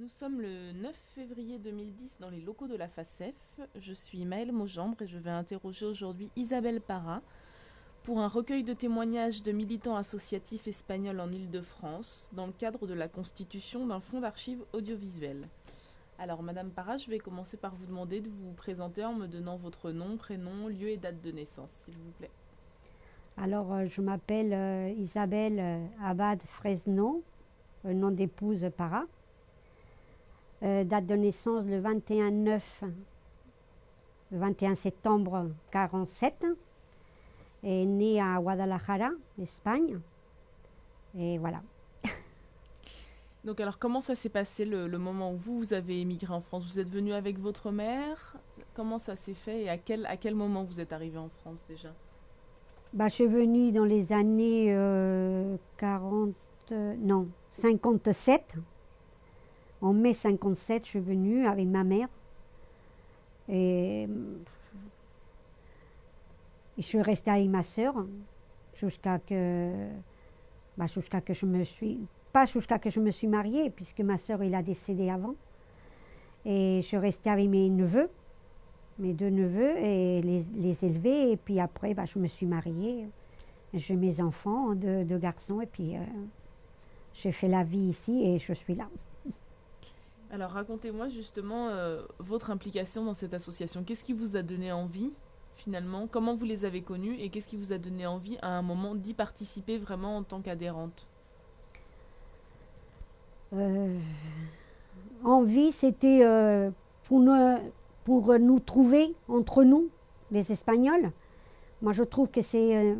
Nous sommes le 9 février 2010 dans les locaux de la FACEF. Je suis Maëlle Maujambre et je vais interroger aujourd'hui Isabelle Parra pour un recueil de témoignages de militants associatifs espagnols en Île-de-France dans le cadre de la constitution d'un fonds d'archives audiovisuelles. Alors Madame Parra, je vais commencer par vous demander de vous présenter en me donnant votre nom, prénom, lieu et date de naissance, s'il vous plaît. Alors, je m'appelle Isabelle Abad Fresno, nom d'épouse Para. Date de naissance le 21 septembre 47. Et née à Guadalajara, Espagne. Et voilà. Donc alors comment ça s'est passé le moment où vous avez émigré en France? Vous êtes venu avec votre mère? Comment ça s'est fait et à quel moment vous êtes arrivé en France déjà? Je suis venue dans les années 40, non, 57. En mai 57, je suis venue avec ma mère. Et je suis restée avec ma sœur jusqu'à que, jusqu'à que je me suis, pas jusqu'à que je me suis mariée, puisque ma sœur il a décédé avant. Et je suis restée avec mes neveux, mes deux neveux, et les élever. Et puis après, je me suis mariée. J'ai mes enfants, deux garçons, et puis j'ai fait la vie ici et je suis là. Alors racontez-moi justement votre implication dans cette association. Qu'est-ce qui vous a donné envie finalement? Comment vous les avez connus et qu'est-ce qui vous a donné envie à un moment d'y participer vraiment en tant qu'adhérente? Euh, Envie, c'était pour nous trouver entre nous, les Espagnols. Moi, je trouve que c'est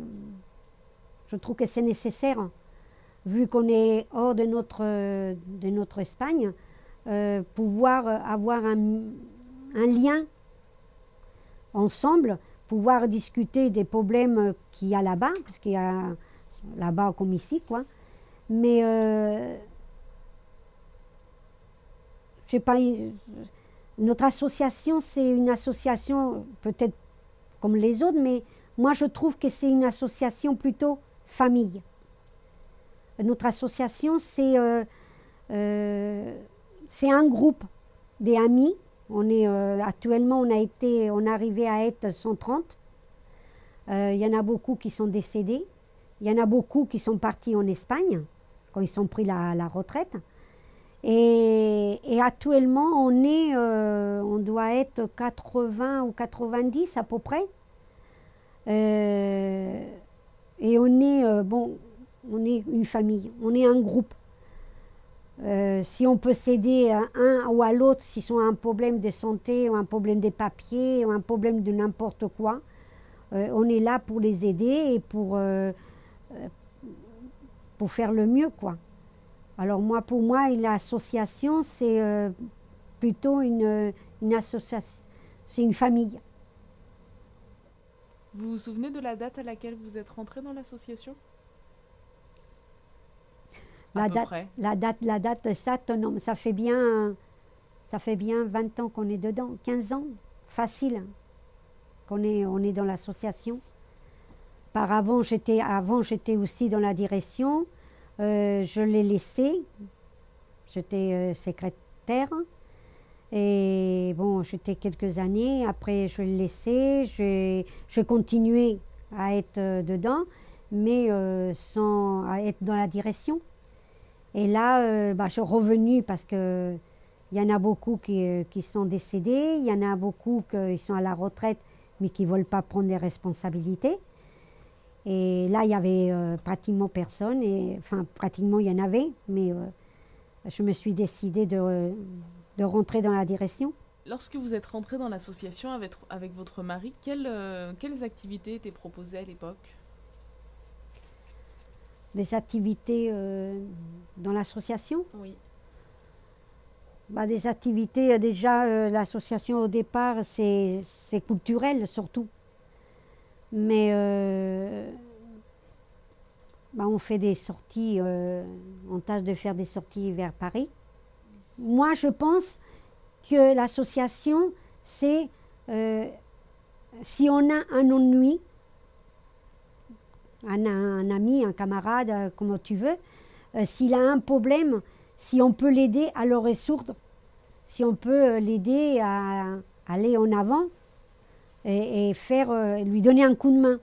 nécessaire, vu qu'on est hors de notre Espagne, pouvoir avoir un lien ensemble, pouvoir discuter des problèmes qu'il y a là-bas, parce qu'il y a là-bas comme ici, quoi. Mais je sais pas, notre association, c'est une association peut-être comme les autres, mais moi je trouve que c'est une association plutôt famille. Notre association, c'est un groupe des amis. Actuellement, on est arrivé à être 130. Il y en a beaucoup qui sont décédés. Il y en a beaucoup qui sont partis en Espagne quand ils ont pris la retraite. Et actuellement, on doit être 80 ou 90 à peu près. Et on est une famille, on est un groupe. Si on peut s'aider à un ou à l'autre, s'ils ont un problème de santé ou un problème de papier ou un problème de n'importe quoi, on est là pour les aider et pour faire le mieux, quoi. Alors pour moi, l'association, c'est plutôt une association, c'est une famille. Vous vous souvenez de la date à laquelle vous êtes rentrée dans l'association? À peu près. La date, non, ça fait bien 20 ans qu'on est dedans, 15 ans, facile, on est dans l'association. Avant, j'étais aussi dans la direction. Je l'ai laissé. J'étais secrétaire. Et bon, j'étais quelques années. Après, je l'ai laissé. Je continuais à être dedans, mais sans à être dans la direction. Et là, je suis revenue parce que il y en a beaucoup qui sont décédés. Il y en a beaucoup qui sont à la retraite, mais qui ne veulent pas prendre des responsabilités. Et là, il y avait pratiquement personne. Enfin, pratiquement, il y en avait, mais je me suis décidée de rentrer dans la direction. Lorsque vous êtes rentrée dans l'association avec votre mari, quelles activités étaient proposées à l'époque? Des activités dans l'association. Oui. Des activités, déjà, l'association au départ, c'est culturel surtout. Mais on fait des sorties, on tâche de faire des sorties vers Paris. Moi, je pense que l'association, c'est si on a un ennui, un ami, un camarade, comme tu veux, s'il a un problème, si on peut l'aider à le ressourdre, si on peut l'aider à aller en avant et faire, lui donner un coup de main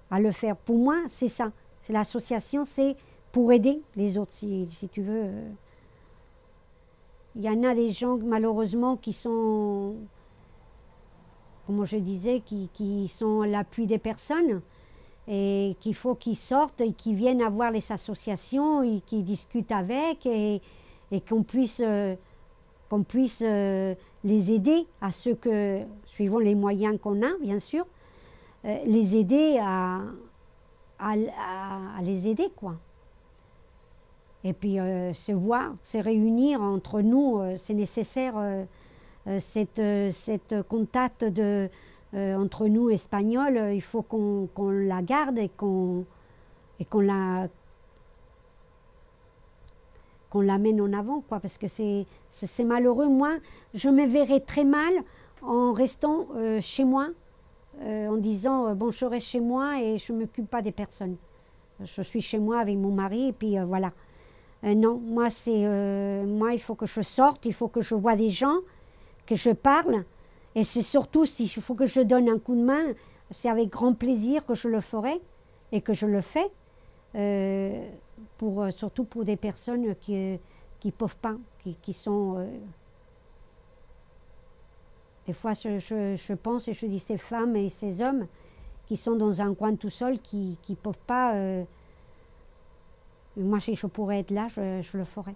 à le faire. Pour moi, c'est ça. C'est l'association, c'est pour aider les autres, si tu veux. Il y en a des gens, malheureusement, qui sont, comme je disais, qui sont l'appui des personnes et qu'il faut qu'ils sortent et qu'ils viennent avoir les associations et qu'ils discutent avec et qu'on puisse les aider à ceux que, suivant les moyens qu'on a, bien sûr, les aider à les aider, quoi. Et puis se voir, se réunir entre nous, c'est nécessaire, cette contact entre nous Espagnols, il faut qu'on la garde et qu'on la mène en avant, quoi, parce que c'est malheureux. Moi, je me verrais très mal en restant chez moi, en disant bon, je reste chez moi et je ne m'occupe pas des personnes. Je suis chez moi avec mon mari et puis voilà. Non, moi, il faut que je sorte, il faut que je vois des gens, que je parle. Et c'est surtout, s'il faut que je donne un coup de main, c'est avec grand plaisir que je le ferai et que je le fais. Surtout pour des personnes qui ne peuvent pas, qui sont... des fois, je pense et je dis ces femmes et ces hommes qui sont dans un coin tout seuls, qui ne peuvent pas... moi, si je pourrais être là, je le ferais.